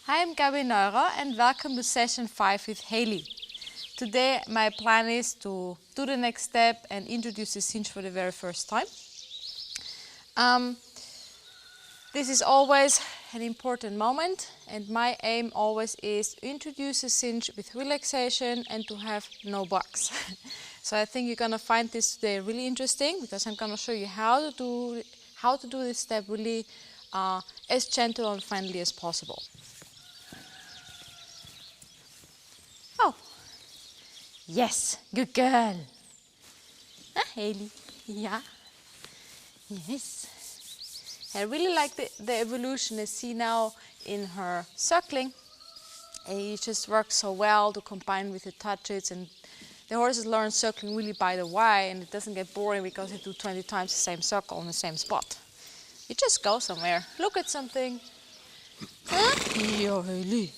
Hi, I'm Gabi Neurer and welcome to session 5 with Haylee. Today my plan is to do the next step and introduce the cinch for the very first time. This is always an important moment and my aim always is to introduce the cinch with relaxation and to have no bugs. So I think you're going to find this today really interesting because I'm going to show you how to do this step really as gentle and friendly as possible. Oh, yes, good girl. Huh, Haylee? Yeah. Yes. I really like the evolution I see now in her circling. It just works so well to combine with the touches, and the horses learn circling really by the way, and it doesn't get boring because they do 20 times the same circle on the same spot. You just go somewhere, look at something. Huh? Yo, Haylee.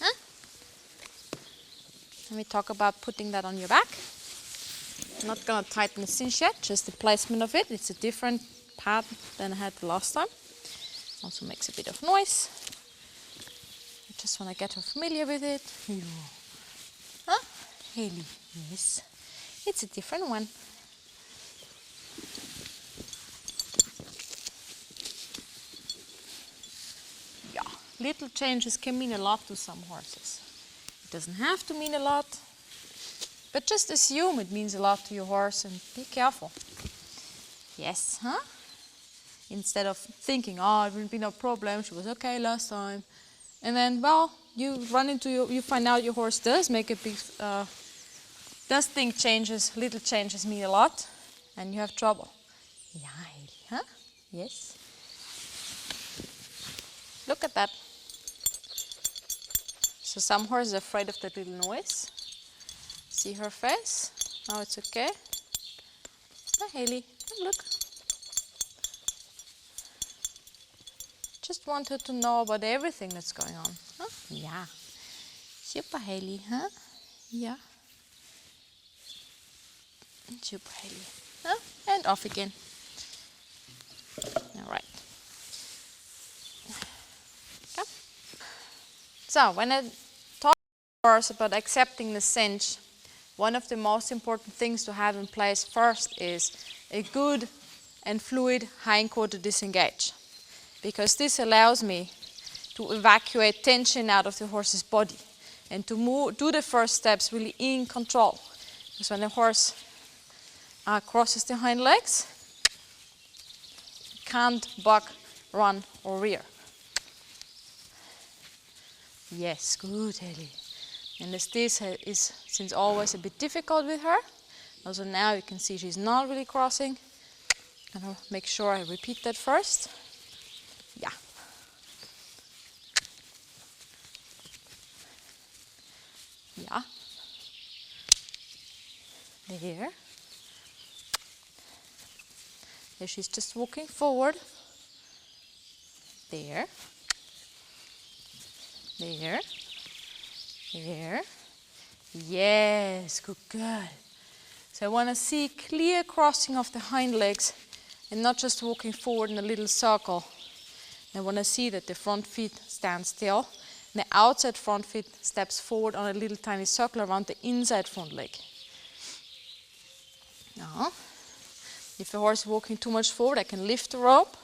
Huh? Let me talk about putting that on your back. I'm not going to tighten the cinch yet, just the placement of it. It's a different pad than I had the last time. Also makes a bit of noise. I just want to get her familiar with it. Huh? Haylee, yes. It's a different one. Yeah, little changes can mean a lot to some horses. It doesn't have to mean a lot. But just assume it means a lot to your horse and be careful. Yes, huh? Instead of thinking, oh, it wouldn't be no problem, she was okay last time. And then, well, you find out your horse does make a big, does think changes, little changes mean a lot, and you have trouble. Yeah, huh? Yes. Look at that. So some horses are afraid of that little noise. See her face? Now it's okay. Hi, Haylee. Look. Just want her to know about everything that's going on. Huh? Yeah. Super, Haylee, huh? Yeah. Super, Haylee. Huh? And off again. All right. Come. So, when I talk to horse about accepting the cinch, one of the most important things to have in place first is a good and fluid hindquarter disengage, because this allows me to evacuate tension out of the horse's body and to do the first steps really in control. Because when the horse crosses the hind legs, it can't buck, run or rear. Yes, good, Haylee. And as this is since always a bit difficult with her, also now you can see she's not really crossing. I'm gonna make sure I repeat that first. Yeah. Yeah. There. There she's just walking forward. There. There. There. Yes, good girl. So I want to see clear crossing of the hind legs and not just walking forward in a little circle. I want to see that the front feet stand still and the outside front foot steps forward on a little tiny circle around the inside front leg. Now, if the horse is walking too much forward, I can lift the rope.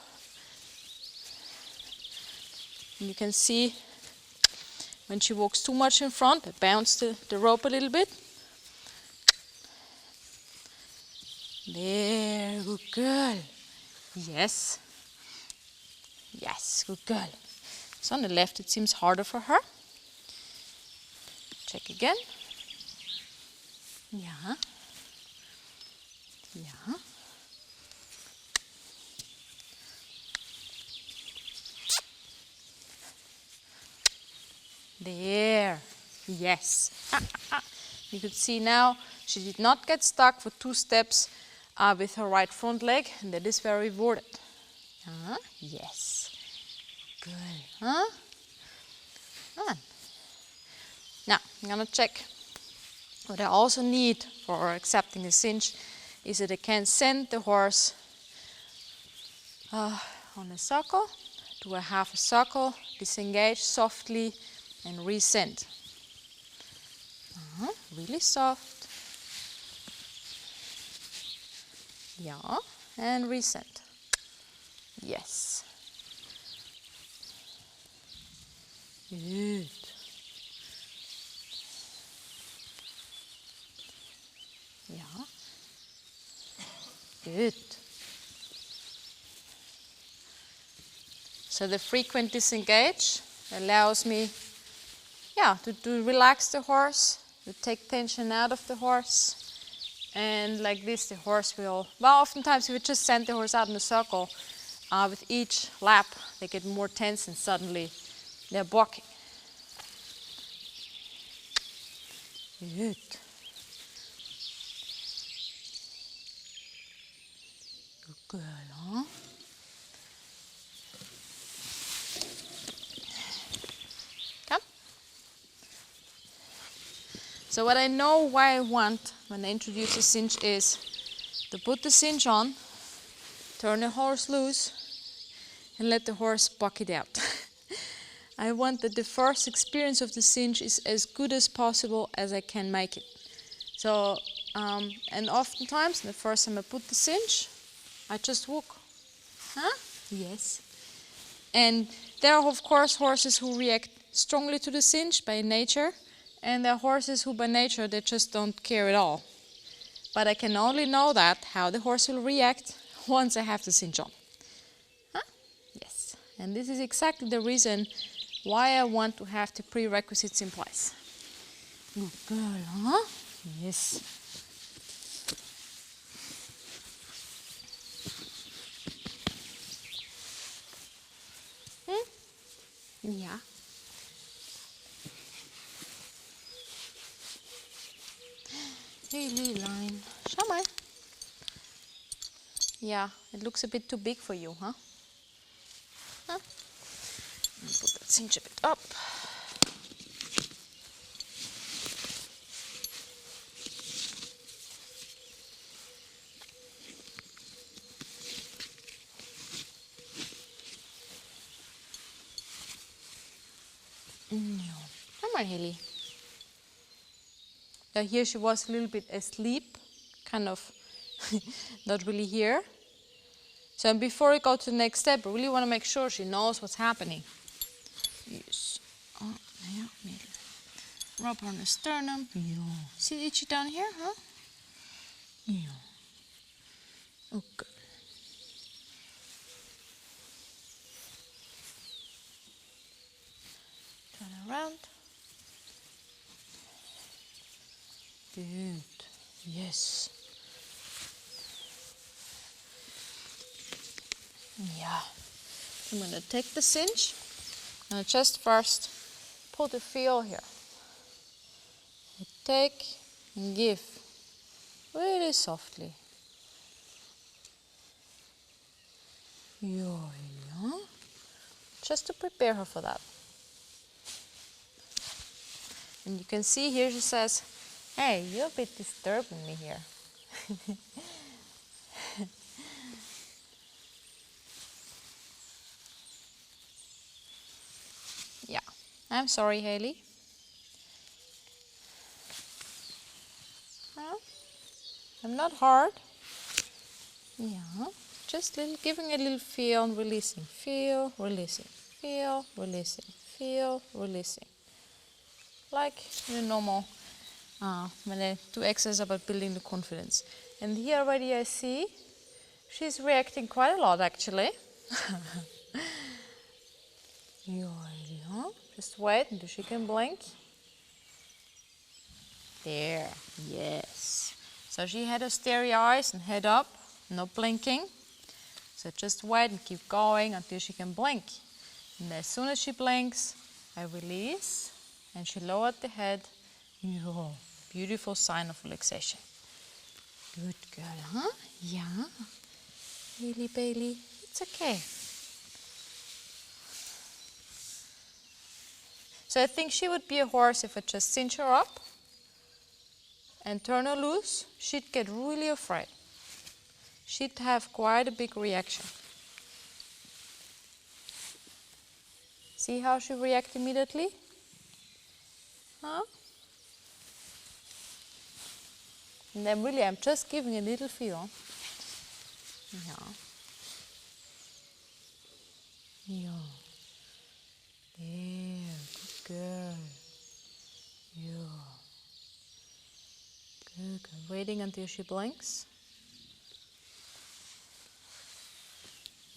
And you can see when she walks too much in front, I bounce the rope a little bit. There, good girl. Yes. Yes, good girl. So on the left it seems harder for her. Check again. Yeah. Yeah. There. Yes. You could see now she did not get stuck for 2 steps with her right front leg, and that is very rewarded. Yes. Good. Huh? Now, I'm going to check. What I also need for accepting a cinch is that I can send the horse on a circle do a half a circle, disengage softly, and resend. Really soft. Yeah, and resend. Yes. Good. Yeah. Good. So the frequent disengage allows me, to relax the horse, to take tension out of the horse. And like this, the horse will, oftentimes if you just send the horse out in a circle, with each lap, they get more tense and suddenly they're balking. Good. Good girl, huh? Come. So what I know why I want when I introduce a cinch is to put the cinch on, turn the horse loose, and let the horse buck it out. I want that the first experience of the cinch is as good as possible as I can make it. So, and oftentimes, the first time I put the cinch, I just walk. Huh? Yes. And there are, of course, horses who react strongly to the cinch by nature, and there are horses who, by nature, they just don't care at all. But I can only know that, how the horse will react, once I have the cinch on. Huh? Yes. And this is exactly the reason why I want to have the prerequisites in place. Good girl, huh? Yes. Yeah. Haylee line. Schau mal. Yeah, it looks a bit too big for you, huh? Huh? Put that cinch a bit up. No. Come on, Haylee. Now here she was a little bit asleep, kind of not really here. So before we go to the next step, I really want to make sure she knows what's happening. Yes. Oh, yeah, middle. Rub her on the sternum. Yeah. See itchy down here, huh? Yeah. Okay. Turn around. Good. Yes. Yeah. I'm going to take the cinch and just first put the feel here. I take and give really softly. Yeah. Just to prepare her for that. And you can see here she says, hey, you're a bit disturbing me here. Yeah, I'm sorry, Haylee. I'm not hard. Yeah, just giving a little feel and releasing. Feel, releasing. Feel, releasing. Feel, releasing. Like your normal, when I do exercise about building the confidence. And here already I see she's reacting quite a lot actually. Yeah. Just wait until she can blink. There, yes. So she had her starry eyes and head up, no blinking. So just wait and keep going until she can blink. And as soon as she blinks, I release and she lowered the head. Yeah. Beautiful sign of relaxation. Good girl, huh? Yeah. Haylee Bailey, it's okay. So I think she would be a horse if I just cinch her up and turn her loose. She'd get really afraid. She'd have quite a big reaction. See how she reacts immediately? Huh? And then really I'm just giving a little feel. Yeah. Yeah. There, good girl. Yeah. Good, good. Waiting until she blinks.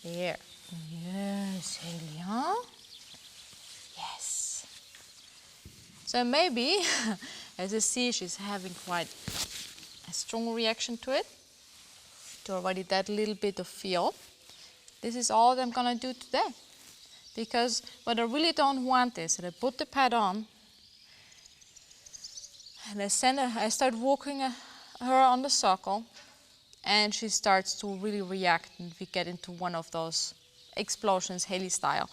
There. Yes, Haylee, huh? Yes. So maybe, as you see, she's having quite a strong reaction to it. To already that little bit of feel. This is all I'm gonna do today. Because what I really don't want is that I put the pad on and I start walking her on the circle, and she starts to really react, and we get into one of those explosions, Haylee style.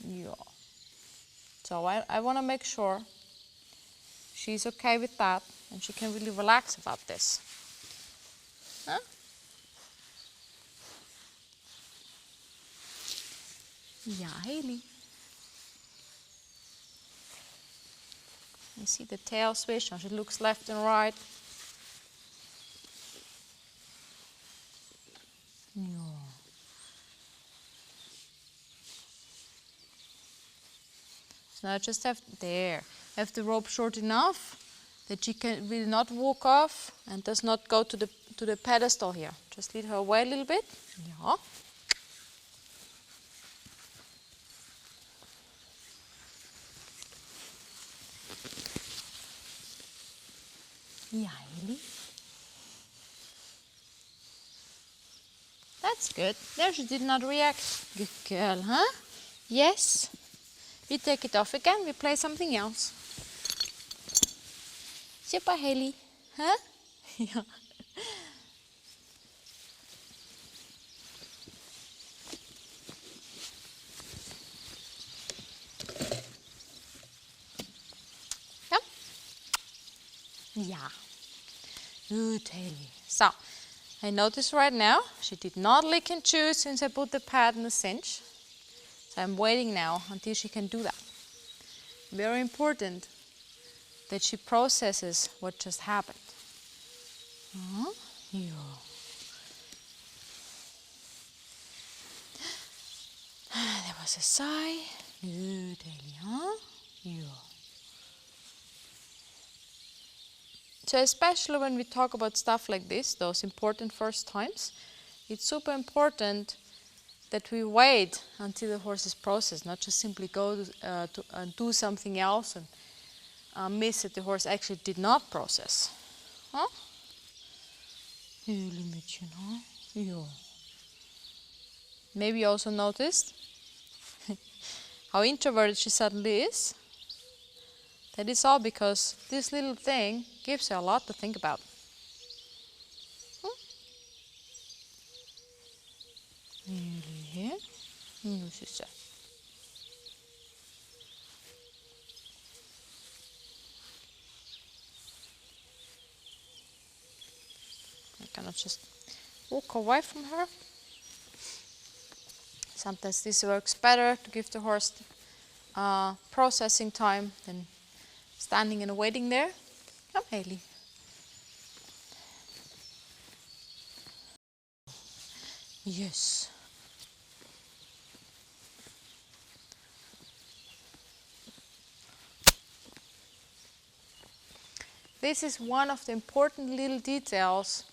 Yeah. So I want to make sure she's okay with that, and she can really relax about this. Huh? Yeah, Haylee. You see the tail swish, and she looks left and right. Yeah. So now I just have the rope short enough that she will not walk off and does not go to the pedestal here. Just lead her away a little bit. Yeah. Yeah, Haylee. That's good. There, she did not react. Good girl, huh? Yes. We take it off again. We play something else. Super, Haylee. Huh? Yeah. Yeah. Yeah. Good, Haylee. So, I notice right now she did not lick and chew since I put the pad in the cinch. So I'm waiting now until she can do that. Very important that she processes what just happened. Yeah. There was a sigh. Good, Haylee, huh? Yeah. So especially when we talk about stuff like this, those important first times, it's super important that we wait until the horse is processed, not just simply go to do something else and miss that the horse actually did not process. Huh? Huh? Yeah. Maybe you also noticed how introverted she suddenly is. That is all because this little thing gives her a lot to think about. Here. No, sister. I cannot just walk away from her. Sometimes this works better to give the horse processing time than standing and waiting there. Come, Haylee. Yes. This is one of the important little details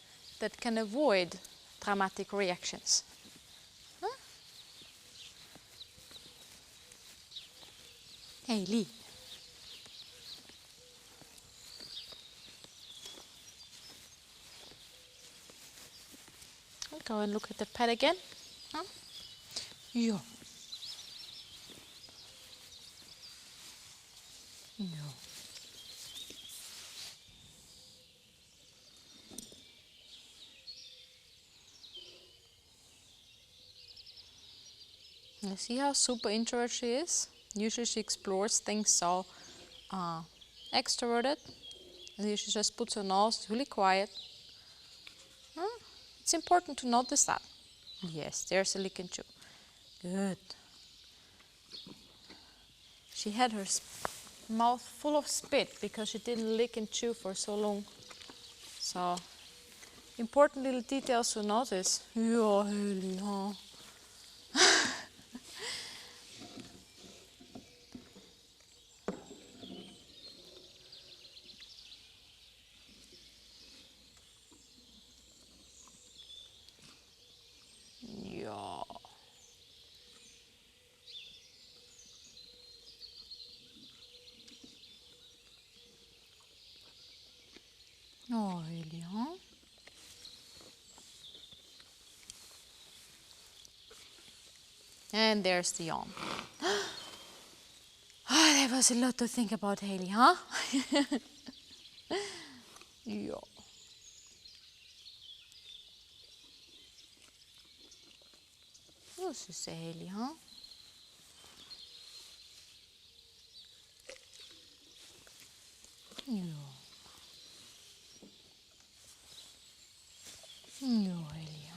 that can avoid dramatic reactions. Huh? Haylee. I'll go and look at the pet again. Huh? Yeah. No. You see how super introverted she is? Usually she explores things so extroverted. And here she just puts her nose, really quiet. It's important to notice that. Yes, there's a lick and chew. Good. She had her mouth full of spit because she didn't lick and chew for so long. So, important little details to notice. Ja, Haylee, huh? Ja. Oh, Haylee, huh? And there's the yawn. There was a lot to think about, Haylee, huh? Ja. Wat is de Haylee, huh? Ja. Ja, Haylee,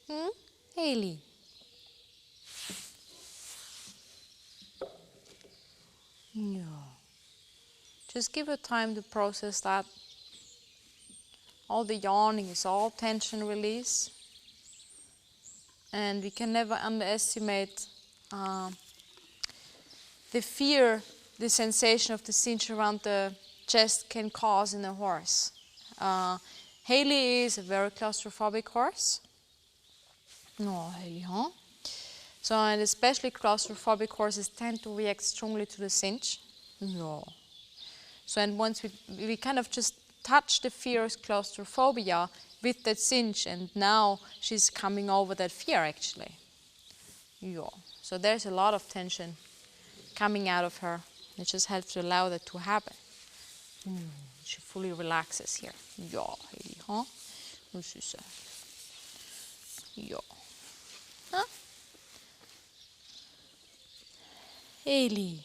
huh? Haylee. Ja. Just give her time to process that. All the yawning is all tension release. And we can never underestimate the fear, the sensation of the cinch around the chest can cause in a horse. Haylee is a very claustrophobic horse. No, Haylee, huh? So, and especially claustrophobic horses tend to react strongly to the cinch. No. So, and once we kind of just touch the fear of claustrophobia with that cinch, and now she's coming over that fear actually. Yeah. So there's a lot of tension coming out of her. It just helps to allow that to happen. She fully relaxes here. Ja, Haylee, huh? This is ja. Huh? Haylee.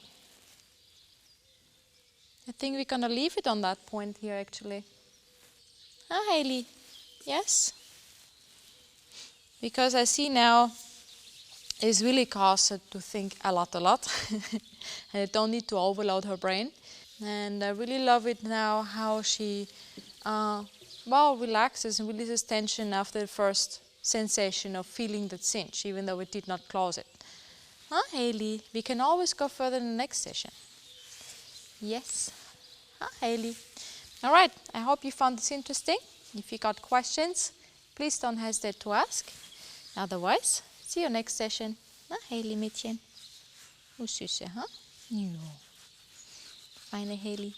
I think we're gonna leave it on that point here actually. Huh, Haylee? Yes? Because I see now it's really caused her to think a lot. And I don't need to overload her brain. And I really love it now how she relaxes and releases tension after the first sensation of feeling that cinch, even though it did not close it. Huh, Haylee? We can always go further in the next session. Yes. Huh, Haylee? All right, I hope you found this interesting. If you got questions, please don't hesitate to ask. Otherwise, see you next session. Huh, Haylee, Mädchen? Hoe süße, huh? Ja. Feine Haylee.